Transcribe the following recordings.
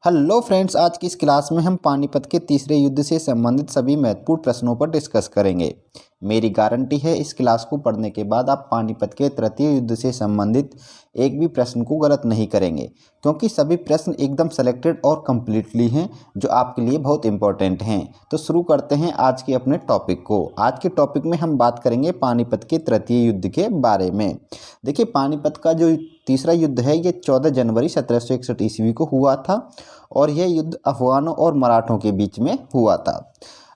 Hello friends, आज की इस क्लास में हम पानीपत के तीसरे युद्ध से संबंधित सभी महत्वपूर्ण प्रश्नों पर डिस्कस करेंगे। मेरी गारंटी है इस क्लास को पढ़ने के बाद आप पानीपत के तृतीय युद्ध से संबंधित एक भी प्रश्न को गलत नहीं करेंगे, क्योंकि सभी प्रश्न एकदम सेलेक्टेड और कम्प्लीटली हैं जो आपके लिए बहुत इंपॉर्टेंट हैं। तो शुरू करते हैं आज के अपने टॉपिक को। आज के टॉपिक में हम बात करेंगे पानीपत के तृतीय युद्ध के बारे में। देखिए, पानीपत का जो तीसरा युद्ध है ये 14 जनवरी 1761 ईस्वी को हुआ था और यह युद्ध अफगानों और मराठों के बीच में हुआ था।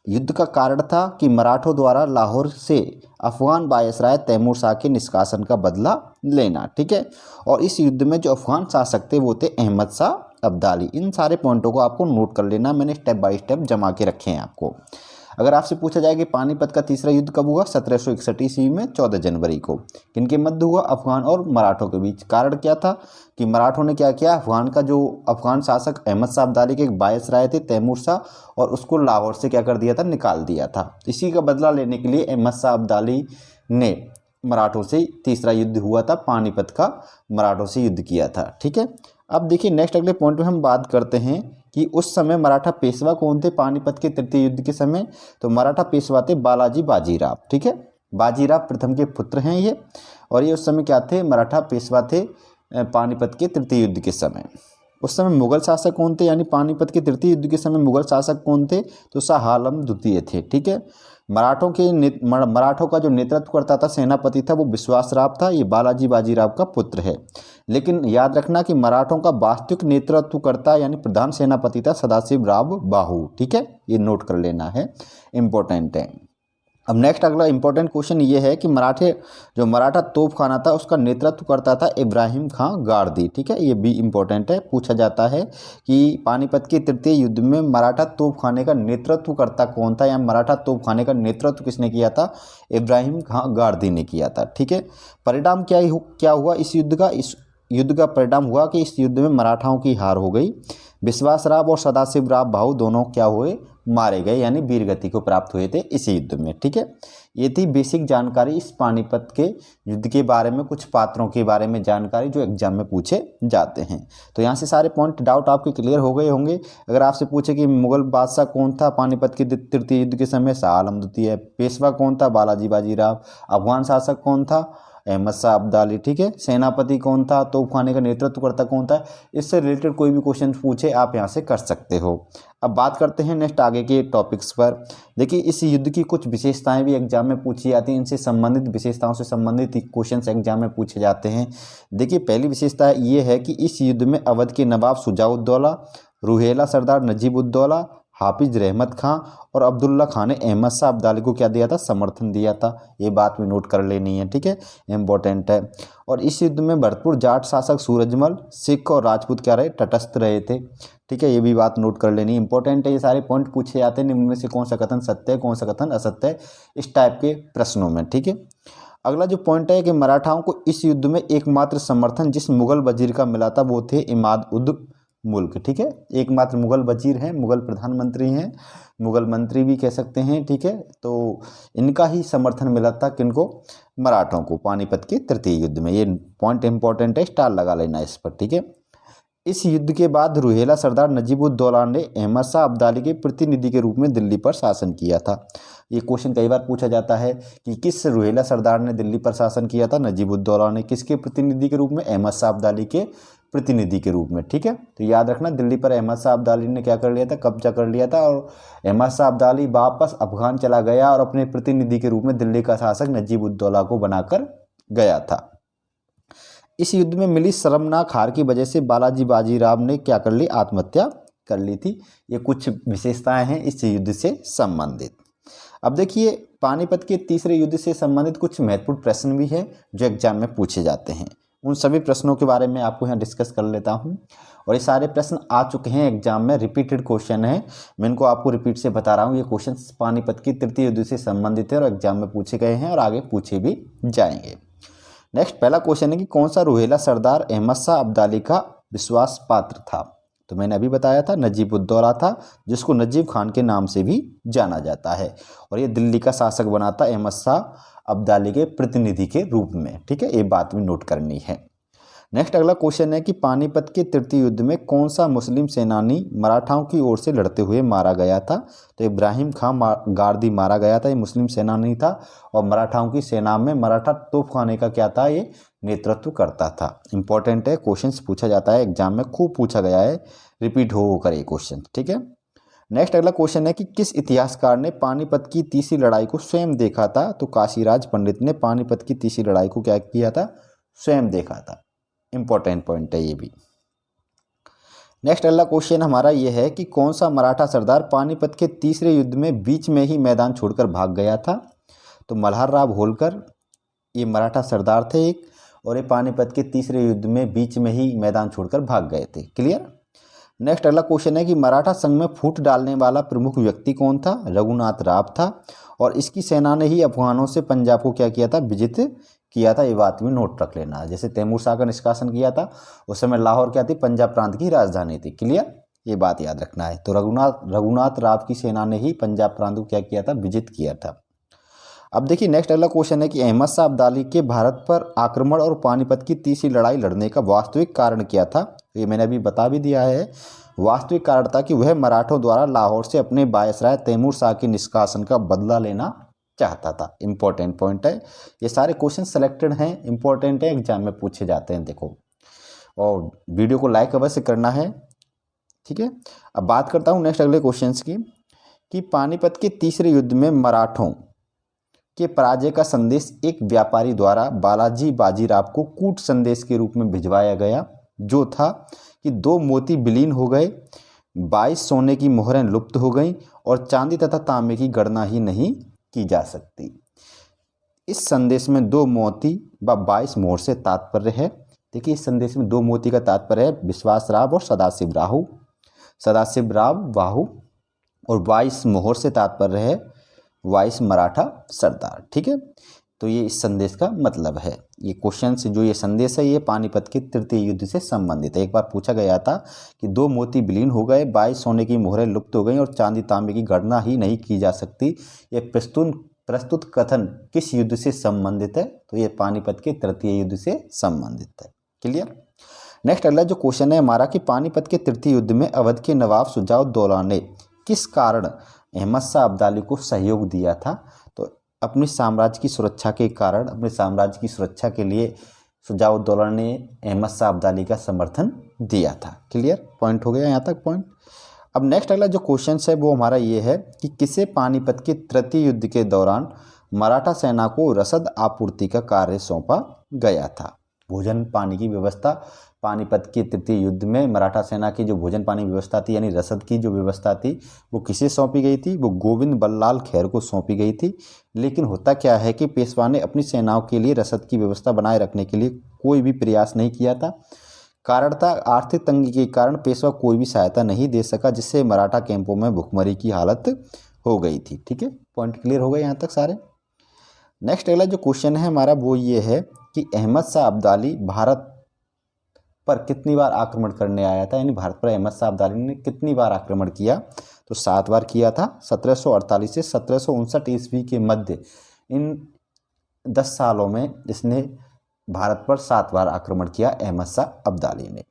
युद्ध का कारण था कि मराठों द्वारा लाहौर से अफगान वायसराय तैमूर शाह के निष्कासन का बदला लेना। ठीक है, और इस युद्ध में जो अफगान शासक थे वो थे अहमद शाह अब्दाली। इन सारे पॉइंटों को आपको नोट कर लेना, मैंने स्टेप बाय स्टेप जमा के रखे हैं आपको। अगर आपसे पूछा जाए कि पानीपत का तीसरा युद्ध कब हुआ, 1761 ईस्वी में 14 जनवरी को, किनके मध्य हुआ, अफगान और मराठों के बीच। कारण क्या था कि मराठों ने क्या किया, अफगान शासक अहमद शाह अब्दाली के एक वायसराय थे तैमूर शाह, और उसको लाहौर से क्या कर दिया था, निकाल दिया था। इसी का बदला लेने के लिए अहमद शाह अब्दाली ने मराठों से तीसरा युद्ध हुआ था, पानीपत का मराठों से युद्ध किया था। ठीक है, अब देखिए नेक्स्ट अगले पॉइंट में हम बात करते हैं कि उस समय मराठा पेशवा कौन थे पानीपत के तृतीय युद्ध के समय। तो मराठा पेशवा थे बालाजी बाजीराव। ठीक है, बाजीराव प्रथम के पुत्र हैं ये, और ये उस समय क्या थे, मराठा पेशवा थे पानीपत के तृतीय युद्ध के समय। उस समय मुगल शासक कौन थे, यानी पानीपत के तृतीय युद्ध के समय मुगल शासक कौन थे, तो शाह आलम द्वितीय थे। ठीक है, मराठों का जो नेतृत्व करता था, सेनापति था, वो विश्वासराव था। ये बालाजी बाजीराव का पुत्र है। लेकिन याद रखना कि मराठों का वास्तविक नेतृत्व करता यानी प्रधान सेनापति था सदाशिव राव बाहू। ठीक है, ये नोट कर लेना है, इंपॉर्टेंट है। अब नेक्स्ट अगला इंपॉर्टेंट क्वेश्चन ये है कि मराठा तोपखाना था उसका नेतृत्व करता था इब्राहिम खां गारदी। ठीक है, ये भी इंपॉर्टेंट है, पूछा जाता है कि पानीपत के तृतीय युद्ध में मराठा तोपखाने का नेतृत्व करता कौन था, या मराठा तोपखाने का नेतृत्व किसने किया था, इब्राहिम खां गारदी ने किया था। ठीक है, परिणाम क्या हुआ इस युद्ध का परिणाम हुआ कि इस युद्ध में मराठाओं की हार हो गई। विश्वासराव और सदाशिव राव भाऊ दोनों क्या हुए, मारे गए, यानी वीरगति को प्राप्त हुए थे इस युद्ध में। ठीक है, ये थी बेसिक जानकारी इस पानीपत के युद्ध के बारे में, कुछ पात्रों के बारे में जानकारी जो एग्जाम में पूछे जाते हैं। तो यहाँ से सारे पॉइंट डाउट आपके क्लियर हो गए होंगे। अगर आपसे पूछे कि मुगल बादशाह कौन था पानीपत के तृतीय युद्ध के समय, शाह आलम द्वितीय। पेशवा कौन था, बालाजी बाजीराव। अफगान शासक कौन था, अहमद शाह अब्दाली। ठीक है, सेनापति कौन था, तोपखाने का नेतृत्व करता कौन था, इससे रिलेटेड कोई भी क्वेश्चन पूछे आप यहाँ से कर सकते हो। अब बात करते हैं नेक्स्ट आगे के टॉपिक्स पर। देखिए, इस युद्ध की कुछ विशेषताएं भी एग्जाम में पूछी जाती हैं, इनसे संबंधित विशेषताओं से संबंधित क्वेश्चंस एग्जाम में पूछे जाते हैं। देखिए, पहली विशेषता ये है कि इस युद्ध में अवध के नवाब शुजाउद्दौला, रुहेला सरदार नजीबुद्दौला, हाफिज रहमत खां और अब्दुल्ला खां ने अहमद शाह अब्दाली को क्या दिया था, समर्थन दिया था। ये बात भी नोट कर लेनी है। ठीक है, इंपॉर्टेंट है। और इस युद्ध में भरतपुर जाट शासक सूरजमल, सिख और राजपूत क्या रहे, तटस्थ रहे थे। ठीक है, ये भी बात नोट कर लेनी इंपॉर्टेंट है। ये सारे पॉइंट पूछे जाते हैं, इनमें से कौन सा कथन सत्य है, कौन सा कथन असत्य है, इस टाइप के प्रश्नों में। ठीक है, अगला जो पॉइंट है कि मराठाओं को इस युद्ध में एकमात्र समर्थन जिस मुगल वजीर का मिला था वो थे इमाद उद मुल्क। ठीक है, एकमात्र मुगल वजीर हैं, मुगल प्रधानमंत्री हैं, मुगल मंत्री भी कह सकते हैं। ठीक है, तो इनका ही समर्थन मिला था किनको, मराठों को, पानीपत के तृतीय युद्ध में। ये पॉइंट इंपॉर्टेंट है, स्टार लगा लेना इस पर। ठीक है, इस युद्ध के बाद रुहेला सरदार नजीबुद्दौला ने अहमद शाह अब्दाली के प्रतिनिधि के रूप में दिल्ली पर शासन किया था। ये क्वेश्चन कई बार पूछा जाता है कि किस रुहेला सरदार ने दिल्ली पर शासन किया था, नजीबुद्दौला ने। किसके प्रतिनिधि के रूप में, अहमद शाह अब्दाली के प्रतिनिधि के रूप में। ठीक है, तो याद रखना दिल्ली पर अहमद शाह अब्दाली ने क्या कर लिया था, कब्जा कर लिया था, और अहमद शाह अब्दाली वापस अफगान चला गया और अपने प्रतिनिधि के रूप में दिल्ली का शासक नजीबुद्दौला को बनाकर गया था। इस युद्ध में मिली शर्मनाक हार की वजह से बालाजी बाजीराव ने क्या कर ली, आत्महत्या कर ली थी। ये कुछ विशेषताएं हैं इस युद्ध से संबंधित। अब देखिए, पानीपत के तीसरे युद्ध से संबंधित कुछ महत्वपूर्ण प्रश्न भी हैं जो एग्जाम में पूछे जाते हैं। उन सभी प्रश्नों के बारे में आपको यहाँ डिस्कस कर लेता हूँ। और ये सारे प्रश्न आ चुके हैं एग्जाम में, रिपीटेड क्वेश्चन है, मैं इनको आपको रिपीट से बता रहा हूँ। ये क्वेश्चन पानीपत की तृतीय युद्ध से संबंधित है और एग्जाम में पूछे गए हैं और आगे पूछे भी जाएंगे। नेक्स्ट पहला क्वेश्चन है कि कौन सा रुहेला सरदार अहमद शाह अब्दाली का विश्वास पात्र था। तो मैंने अभी बताया था, नजीबुद्दौला था, जिसको नजीब खान के नाम से भी जाना जाता है, और ये दिल्ली का शासक बना था अहमद शाह अब्दाली के प्रतिनिधि के रूप में। ठीक है, ये बात भी नोट करनी है। नेक्स्ट अगला क्वेश्चन है कि पानीपत के तृतीय युद्ध में कौन सा मुस्लिम सेनानी मराठाओं की ओर से लड़ते हुए मारा गया था? तो इब्राहिम खां गारदी मारा गया था, ये मुस्लिम सेनानी था और मराठाओं की सेना में मराठा तोपखाने का क्या था, ये नेतृत्व करता था। इंपॉर्टेंट है, क्वेश्चन पूछा जाता है एग्जाम में, खूब पूछा गया है, रिपीट हो कर ये क्वेश्चन, ठीक है। नेक्स्ट अगला क्वेश्चन है कि किस इतिहासकार ने पानीपत की तीसरी लड़ाई को स्वयं देखा था? तो काशीराज पंडित ने पानीपत की तीसरी लड़ाई को क्या किया था? स्वयं देखा था। इंपॉर्टेंट पॉइंट है ये भी। नेक्स्ट अगला क्वेश्चन हमारा ये है कि कौन सा मराठा सरदार पानीपत के तीसरे युद्ध में बीच में ही मैदान छोड़कर भाग गया था? तो मल्हारराव होलकर ये मराठा सरदार थे एक, और ये पानीपत के तीसरे युद्ध में बीच में ही मैदान छोड़कर भाग गए थे। क्लियर। नेक्स्ट अगला क्वेश्चन है कि मराठा संघ में फूट डालने वाला प्रमुख व्यक्ति कौन था? रघुनाथ राव था, और इसकी सेना ने ही अफगानों से पंजाब को क्या किया था? विजित किया था। ये बात भी नोट रख लेना। जैसे तैमूर शाह का निष्कासन किया था उस समय लाहौर क्या थी? पंजाब प्रांत की राजधानी थी। क्लियर, ये बात याद रखना है। तो रघुनाथ राव की सेना ने ही पंजाब प्रांत को क्या किया था? विजित किया था। अब देखिए नेक्स्ट अगला क्वेश्चन है कि अहमद शाह अब्दाली के भारत पर आक्रमण और पानीपत की तीसरी लड़ाई लड़ने का वास्तविक कारण क्या था? ये मैंने अभी बता भी दिया है। वास्तविक कारण था कि वह मराठों द्वारा लाहौर से अपने वायसराय तैमूर शाह के निष्कासन का बदला लेना चाहता था। इंपॉर्टेंट पॉइंट है, ये सारे क्वेश्चन सेलेक्टेड हैं, इंपॉर्टेंट है, एग्जाम में पूछे जाते हैं। देखो, और वीडियो को लाइक अवश्य करना है, ठीक है। अब बात करता हूँ नेक्स्ट अगले क्वेश्चंस की कि पानीपत के तीसरे युद्ध में मराठों के पराजय का संदेश एक व्यापारी द्वारा बालाजी बाजीराव को कूट संदेश के रूप में भिजवाया गया, जो था कि 2 मोती विलीन हो गए, 22 सोने की मोहरें लुप्त हो गईं और चांदी तथा तांबे की गणना ही नहीं की जा सकती। इस संदेश में 2 मोती व 22 मोहर से तात्पर्य है। देखिए, इस संदेश में 2 मोती का तात्पर्य है विश्वास राव और सदाशिव राव वाहू, और 22 मोहर से तात्पर्य है 22 मराठा सरदार। ठीक है, तो ये इस संदेश का मतलब है। ये क्वेश्चन से जो ये संदेश है ये पानीपत के तृतीय युद्ध से संबंधित है। एक बार पूछा गया था कि 2 मोती विलीन हो गए, 22 सोने की मोहरें लुप्त हो गई और चांदी तांबे की गणना ही नहीं की जा सकती। ये प्रस्तुत कथन किस युद्ध से संबंधित है? तो ये पानीपत के तृतीय युद्ध से संबंधित है। क्लियर। नेक्स्ट अगला जो क्वेश्चन है हमारा कि पानीपत के तृतीय युद्ध में अवध के नवाब शुजाउद्दौला ने किस कारण अहमद शाह अब्दाली को सहयोग दिया था? तो अपने साम्राज्य की सुरक्षा के कारण, अपने साम्राज्य की सुरक्षा के लिए शुजाउद्दौला ने अहमद शाह अब्दाली का समर्थन दिया था। क्लियर, पॉइंट हो गया यहाँ तक पॉइंट। अब नेक्स्ट अगला जो क्वेश्चन है वो हमारा ये है कि किसे पानीपत के तृतीय युद्ध के दौरान मराठा सेना को रसद आपूर्ति का कार्य सौंपा गया था? भोजन पानी की व्यवस्था पानीपत के तृतीय युद्ध में मराठा सेना की जो भोजन पानी की व्यवस्था थी, यानी रसद की जो व्यवस्था थी, वो किसे सौंपी गई थी? वो गोविंद बल्लाल खैर को सौंपी गई थी। लेकिन होता क्या है कि पेशवा ने अपनी सेनाओं के लिए रसद की व्यवस्था बनाए रखने के लिए कोई भी प्रयास नहीं किया था। कारण था आर्थिक तंगी के कारण पेशवा कोई भी सहायता नहीं दे सका, जिससे मराठा कैंपों में भुखमरी की हालत हो गई थी। ठीक है, पॉइंट क्लियर हो गए यहाँ तक सारे। नेक्स्ट अगला जो क्वेश्चन है हमारा वो ये है कि अहमद शाह अब्दाली भारत पर कितनी बार आक्रमण करने आया था? यानी भारत पर अहमद शाह अब्दाली ने कितनी बार आक्रमण किया? तो 7 बार किया था। 1748 से 1759 ईस्वी के मध्य इन 10 सालों में इसने भारत पर 7 बार आक्रमण किया अहमद शाह अब्दाली ने।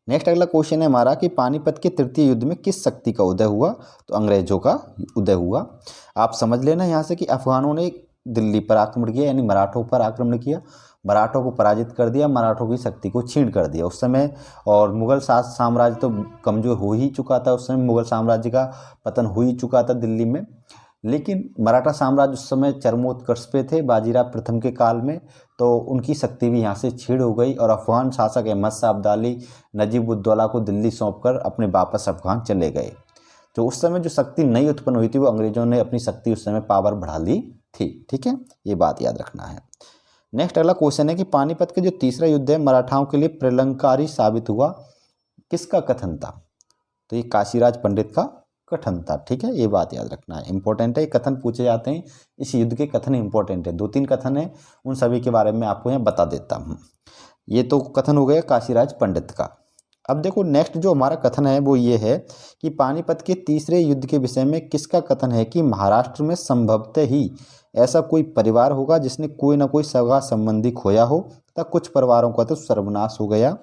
नेक्स्ट अगला क्वेश्चन है हमारा कि पानीपत के तृतीय युद्ध में किस शक्ति का उदय हुआ? तो अंग्रेजों का उदय हुआ। आप समझ लेना यहाँ से कि अफगानों ने दिल्ली पर आक्रमण किया, यानी मराठों पर आक्रमण किया, मराठों को पराजित कर दिया, मराठों की शक्ति को छीन कर दिया उस समय। और मुगल साम्राज्य तो कमज़ोर हो ही चुका था उस समय, मुगल साम्राज्य का पतन हो ही चुका था दिल्ली में। लेकिन मराठा साम्राज्य उस समय चरमोत्कर्ष पे थे बाजीराव प्रथम के काल में, तो उनकी शक्ति भी यहाँ से छीड़ हो गई और अफगान शासक अहमद शाह अब्दाली नजीब-उद-दौला को दिल्ली सौंपकर अपने वापस अफगान चले गए। तो उस समय जो शक्ति नई उत्पन्न हुई थी वो अंग्रेजों ने अपनी शक्ति उस समय पावर बढ़ा ली थी। ठीक है, ये बात याद रखना है। नेक्स्ट अगला क्वेश्चन है कि पानीपत के जो तीसरा युद्ध है मराठाओं के लिए प्रलंकारी साबित हुआ, किसका कथन था? तो ये काशीराज पंडित का कथन था। ठीक है, ये बात याद रखना है, इंपॉर्टेंट है। कथन पूछे जाते हैं, इस युद्ध के कथन इंपॉर्टेंट है। 2-3 कथन है, उन सभी के बारे में आपको यहाँ बता देता हूँ। ये तो कथन हो गया काशीराज पंडित का। अब देखो नेक्स्ट जो हमारा कथन है वो ये है कि पानीपत के तीसरे युद्ध के विषय में किसका कथन है कि महाराष्ट्र में संभवतः ही ऐसा कोई परिवार होगा जिसने कोई ना कोई सगा संबंधी खोया हो तथा कुछ परिवारों का तो सर्वनाश हो गया।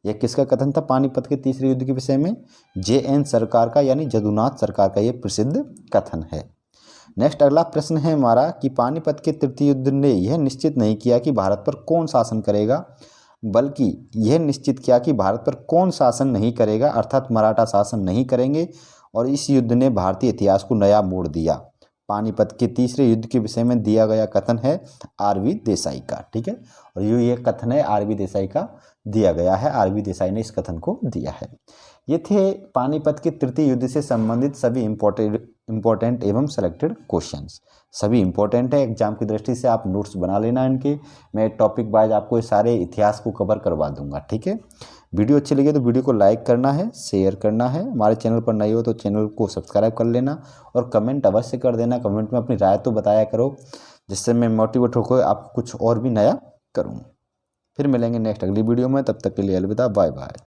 यह किसका कथन था पानीपत के तीसरे युद्ध के विषय में? JN सरकार का, यानी जदुनाथ सरकार का यह प्रसिद्ध कथन है। नेक्स्ट अगला प्रश्न है हमारा कि पानीपत के तृतीय युद्ध ने यह निश्चित नहीं किया कि भारत पर कौन शासन करेगा, बल्कि यह निश्चित किया कि भारत पर कौन शासन नहीं करेगा, अर्थात मराठा शासन नहीं करेंगे। और इस युद्ध ने भारतीय इतिहास को नया मोड़ दिया। पानीपत के तीसरे युद्ध के विषय में दिया गया कथन है RV देसाई का, ठीक है। और ये कथन है RV देसाई का दिया गया है, RV देसाई ने इस कथन को दिया है। ये थे पानीपत के तृतीय युद्ध से संबंधित सभी इम्पोर्टेंट एवं सेलेक्टेड क्वेश्चंस। सभी इम्पोर्टेंट है, एग्जाम की दृष्टि से आप नोट्स बना लेना इनके। मैं टॉपिक वाइज आपको सारे इतिहास को कवर करवा दूंगा, ठीक है। वीडियो अच्छी लगे तो वीडियो को लाइक करना है, शेयर करना है। हमारे चैनल पर नए हो तो चैनल को सब्सक्राइब कर लेना और कमेंट अवश्य कर देना। कमेंट में अपनी राय तो बताया करो, जिससे मैं मोटिवेट होकर आप कुछ और भी नया करूँ। फिर मिलेंगे नेक्स्ट अगली वीडियो में, तब तक के लिए अलविदा, बाय बाय।